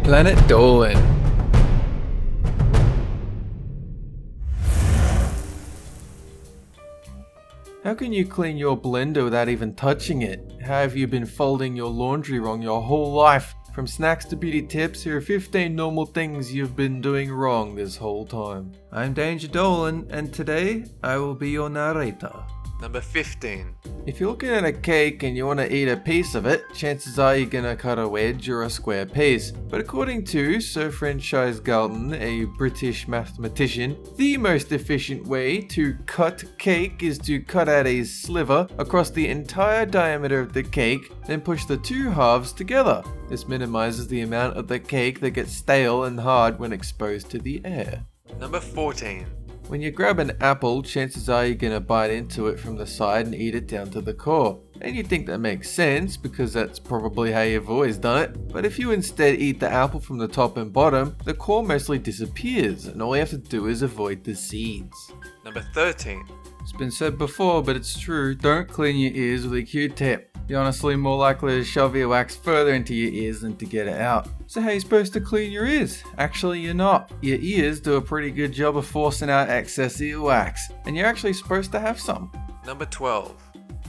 Planet Dolan. How can you clean your blender without even touching it? How have you been folding your laundry wrong your whole life? From snacks to beauty tips, here are 15 normal things you've been doing wrong this whole time. I'm Danger Dolan, and today I will be your narrator. Number 15. If you're looking at a cake and you want to eat a piece of it, chances are you're gonna cut a wedge or a square piece. But according to Sir Franchise Galton, a British mathematician, the most efficient way to cut cake is to cut out a sliver across the entire diameter of the cake, then push the two halves together. This minimizes the amount of the cake that gets stale and hard when exposed to the air. Number 14. When you grab an apple, chances are you're gonna bite into it from the side and eat it down to the core. And you think that makes sense because that's probably how you've always done it. But if you instead eat the apple from the top and bottom, the core mostly disappears and all you have to do is avoid the seeds. Number 13. It's been said before, but it's true, don't clean your ears with a Q-tip. You're honestly more likely to shove your wax further into your ears than to get it out. So how are you supposed to clean your ears? Actually, you're not. Your ears do a pretty good job of forcing out excess earwax, and you're actually supposed to have some. Number 12.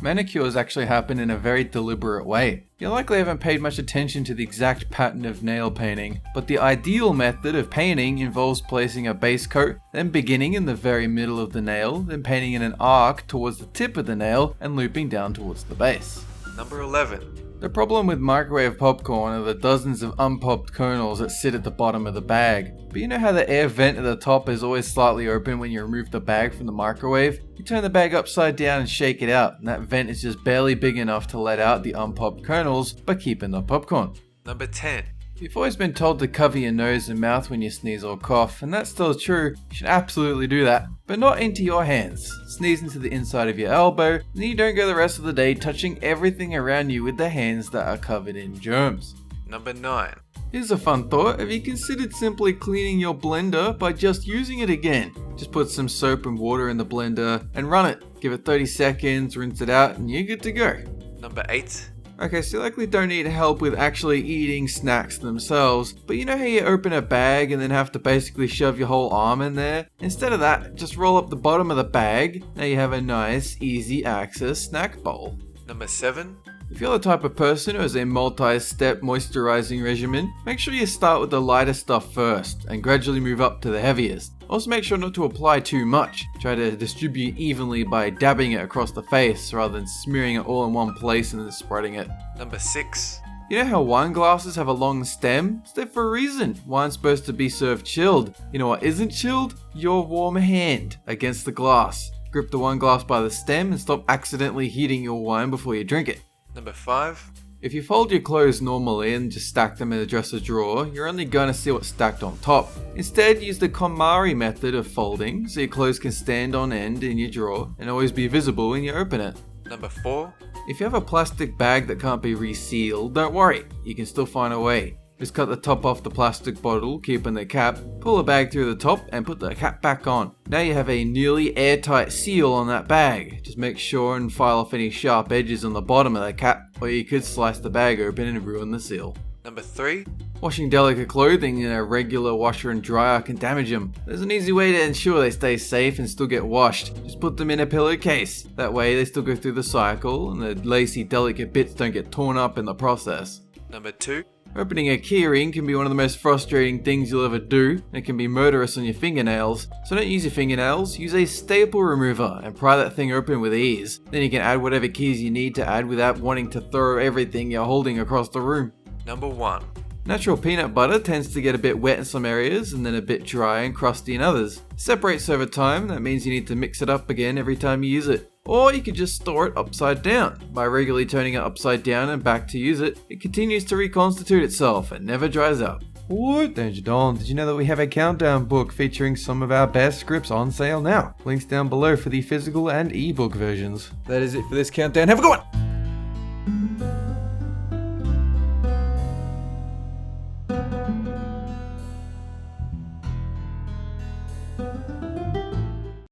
Manicures actually happen in a very deliberate way. You likely haven't paid much attention to the exact pattern of nail painting, but the ideal method of painting involves placing a base coat, then beginning in the very middle of the nail, then painting in an arc towards the tip of the nail, and looping down towards the base. Number 11. The problem with microwave popcorn are the dozens of unpopped kernels that sit at the bottom of the bag. But you know how the air vent at the top is always slightly open when you remove the bag from the microwave? You turn the bag upside down and shake it out, and that vent is just barely big enough to let out the unpopped kernels, but keeping the popcorn. Number 10. You've always been told to cover your nose and mouth when you sneeze or cough, and that's still true. You should absolutely do that, but not into your hands. Sneeze into the inside of your elbow, and then you don't go the rest of the day touching everything around you with the hands that are covered in germs. Number 9. Here's a fun thought. Have you considered simply cleaning your blender by just using it again? Just put some soap and water in the blender and run it. Give it 30 seconds, rinse it out, and you're good to go. Number 8. Okay, so you likely don't need help with actually eating snacks themselves, but you know how you open a bag and then have to basically shove your whole arm in there? Instead of that, just roll up the bottom of the bag. Now you have a nice, easy access snack bowl. Number 7. If you're the type of person who has a multi-step moisturizing regimen, make sure you start with the lighter stuff first and gradually move up to the heaviest. Also make sure not to apply too much. Try to distribute evenly by dabbing it across the face rather than smearing it all in one place and then spreading it. Number 6. You know how wine glasses have a long stem? It's there for a reason. Wine's supposed to be served chilled. You know what isn't chilled? Your warm hand against the glass. Grip the wine glass by the stem and stop accidentally heating your wine before you drink it. Number 5. If you fold your clothes normally and just stack them in the dresser drawer, you're only going to see what's stacked on top. Instead, use the KonMari method of folding so your clothes can stand on end in your drawer and always be visible when you open it. Number 4. If you have a plastic bag that can't be resealed, don't worry, you can still find a way. Just cut the top off the plastic bottle, keeping the cap, pull the bag through the top and put the cap back on. Now you have a nearly airtight seal on that bag. Just make sure and file off any sharp edges on the bottom of the cap, or you could slice the bag open and ruin the seal. Number 3. Washing delicate clothing in a regular washer and dryer can damage them. There's an easy way to ensure they stay safe and still get washed. Just put them in a pillowcase. That way they still go through the cycle and the lacy delicate bits don't get torn up in the process. Number 2. Opening a keyring can be one of the most frustrating things you'll ever do. It can be murderous on your fingernails. So don't use your fingernails, use a staple remover and pry that thing open with ease. Then you can add whatever keys you need to add without wanting to throw everything you're holding across the room. Number 1. Natural peanut butter tends to get a bit wet in some areas and then a bit dry and crusty in others. It separates over time, that means you need to mix it up again every time you use it. Or you could just store it upside down. By regularly turning it upside down and back to use it, it continues to reconstitute itself and never dries out. What? Danger Dawn, did you know that we have a countdown book featuring some of our best scripts on sale now? Links down below for the physical and ebook versions. That is it for this countdown. Have a good one!